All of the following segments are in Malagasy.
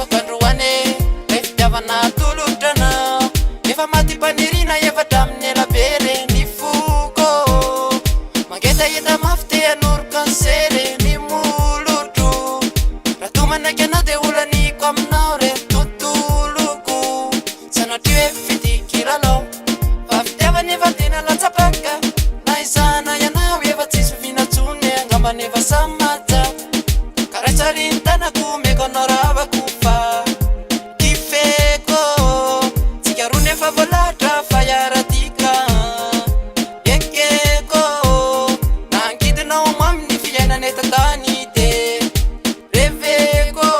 quandruane reftiavana tolodrana efa maty panirina efatraminy bere ny foko mangetahita mafy te hanoro kansere ny molotro raha tomanaky anao de olaniko aminao re tontoloko sanatria hoe fidikilalao fa fitiavany efa tena latsapaka na izana ianao efa tsisy finatsony angambany efa samaja karaitsarintanako meko anao ravako fa kifeko tsikarony efa voalatra fa iaratika ekeko nankidinao maminy fiainany tatany de reveko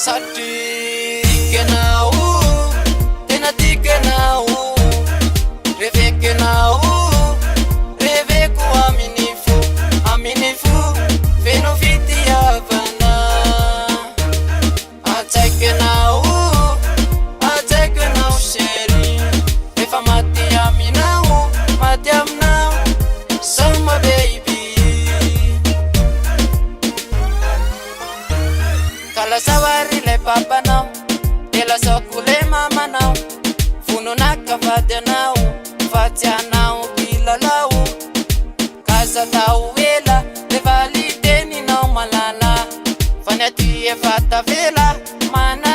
satria tikenao tena tikenao revekenao reveko aminy fo feno fitiavana atsakenao seri efa maty aminao maty aminao sama baby kalasawari le papanao de lasako le mamanao fononaka vady anao fatsy anao kilalao kasatao ela le valiteninao malala fa ny aty efa tavela mana